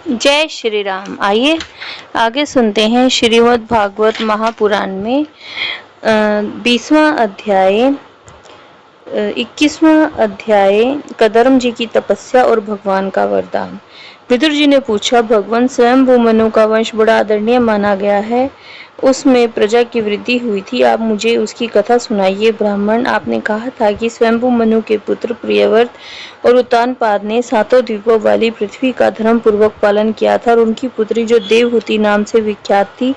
जय श्री राम। आइए आगे सुनते हैं श्रीमद् भागवत महापुराण में 20वां अध्याय 21वां अध्याय कदर्म जी की तपस्या और भगवान का वरदान। विदुर जी ने पूछा, भगवान स्वयं मनु का वंश बड़ा आदरणीय माना गया है, उसमें प्रजा की वृद्धि हुई थी, आप मुझे उसकी कथा सुनाइए। ब्राह्मण, आपने कहा था कि स्वयंभू मनु के पुत्र प्रियव्रत और उत्तानपाद ने 7 द्वीपों वाली पृथ्वी का धर्म पूर्वक पालन किया था और उनकी पुत्री जो देवहूति नाम से विख्यात थी,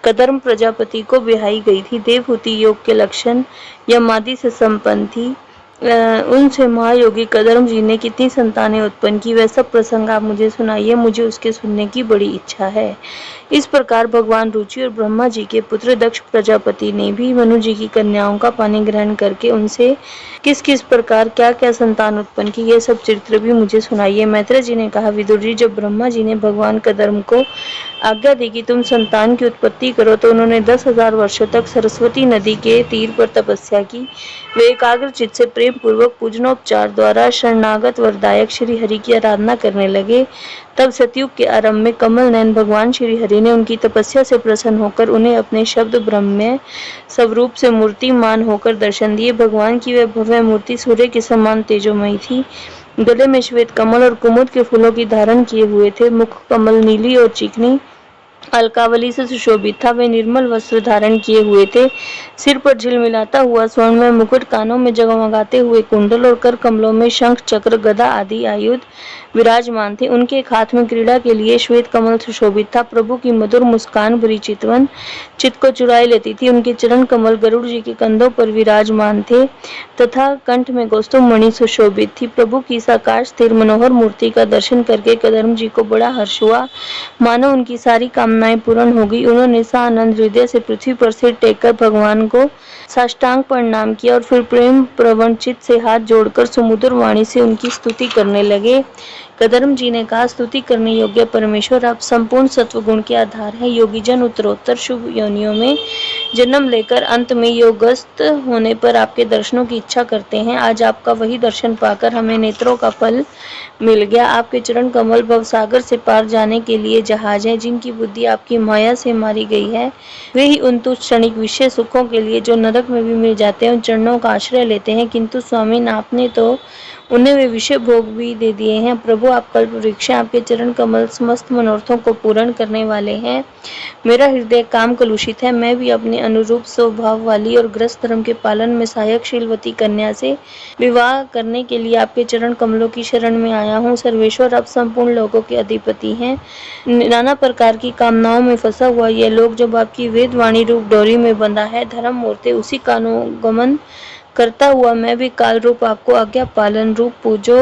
कदर्म प्रजापति को ब्याही गई थी। देवहूति योग के लक्षण यमादि से संपन्न थी। उनसे महायोगी कदर्म जी ने कितनी संतानें उत्पन्न की, वह सब प्रसंग आप मुझे सुनाइए, मुझे उसके सुनने की बड़ी इच्छा है। इस प्रकार भगवान रुचि और ब्रह्मा जी के पुत्र दक्ष प्रजापति ने भी मनु जी की कन्याओं का पानी ग्रहण करके उनसे किस किस प्रकार क्या क्या संतान उत्पन्न की, यह सब चरित्र भी मुझे सुनाइए। मैत्रेय जी ने कहा, विदुर जी, जब ब्रह्मा जी ने भगवान कदर्म को आज्ञा दी कि तुम संतान की उत्पत्ति करो, तो उन्होंने 10,000 वर्षों तक सरस्वती नदी के तीर पर तपस्या की। वे एकाग्र चित्त से प्रेम पूर्वक पूजनोपचार द्वारा शरणागत वरदायक श्री हरि की आराधना करने लगे। तब सतयुग के आरंभ में कमल नयन भगवान श्री हरि ने उनकी तपस्या से प्रसन्न होकर उन्हें अपने शब्द ब्रह्म स्वरूप से मूर्तिमान होकर दर्शन दिए। भगवान की वह भव्य मूर्ति सूर्य के समान तेजोमयी थी। गले में श्वेत कमल और कुमुद के फूलों की धारण किए हुए थे। मुख कमल नीली और चिकनी अलकावली से सुशोभित था। वे निर्मल वस्त्र धारण किए हुए थे। सिर पर झिलमिलाता हुआ स्वर्णमय मुकुट, कानों में जगमगाते हुए कुंडल और कर कमलों में शंख चक्र गदा आदि आयुध विराजमान थे। उनके एक हाथ में क्रीड़ा के लिए श्वेत कमल सुशोभित था। प्रभु की मधुर मुस्कान भरी चितवन चित्त को चुराई लेती थी। उनके चरण कमल गरुड़ जी के कंधों पर विराजमान थे तथा कंठ में कौस्तुभ मणि सुशोभित थी। प्रभु की साकार स्थिर मनोहर मूर्ति का दर्शन करके कदर्म जी को बड़ा हर्ष हुआ, मानो उनकी सारी कामनाएं पूर्ण हो गई। उन्होंने सानंद हृदय से पृथ्वी पर सिर टेककर भगवान को साष्टांग प्रणाम किया और फिर प्रेम प्रवण चित्त से हाथ जोड़कर सुमधुर वाणी से उनकी स्तुति करने लगे। कदर्म जी ने कहा, स्तुति करने योग्य परमेश्वर, आप संपूर्ण सत्व गुण के आधार हैं। योगी जन उत्तरोत्तर शुभ योनियों में जन्म लेकर अंत में योगस्थ होने पर आपके दर्शनों की इच्छा करते हैं। आज आपका वही दर्शन पाकर हमें नेत्रों का फल मिल गया। आपके चरण कमल भवसागर से पार जाने के लिए जहाज है। जिनकी बुद्धि आपकी माया से मारी गई है, वे ही उन तुच्छ क्षणिक विषय सुखों के लिए जो नरक में भी मिल जाते हैं, उन चरणों का आश्रय लेते हैं। किंतु स्वामी, आपने तो उन्हें वे विषय भोग भी दे दिए हैं। प्रभु, आप कल्प वृक्ष, आपके चरण कमल समस्त मनोरथों को पूर्ण करने वाले हैं। मेरा हृदय काम कलुषित है। मैं भी अपने अनुरूप स्वभाव वाली और ग्रस्त धर्म के पालन में सहायक शीलवती कन्या से विवाह करने के लिए आपके चरण कमलों की शरण में आया हूँ। सर्वेश्वर, आप संपूर्ण लोगों के अधिपति हैं। नाना प्रकार की कामनाओं में फंसा हुआ यह लोक जब आपकी वेद वाणी रूप डोरी में बंधा है, धर्म मूर्ति उसी का अनुगमन करता हुआ मैं भी काल रूप आपको आज्ञा पालन रूप पूजो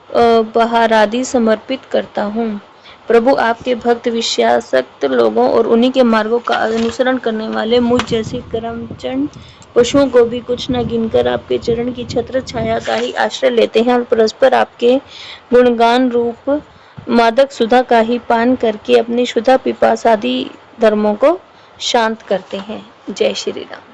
उपहार आदि समर्पित करता हूँ। प्रभु, आपके भक्त विषयासक्त लोगों और उन्हीं के मार्गों का अनुसरण करने वाले मुझ जैसे कर्मचंड पशुओं को भी कुछ न गिनकर आपके चरण की छत्र छाया का ही आश्रय लेते हैं और परस्पर आपके गुणगान रूप मादक सुधा का ही पान करके अपनी क्षुधा पिपास आदि धर्मों को शांत करते हैं। जय श्री राम।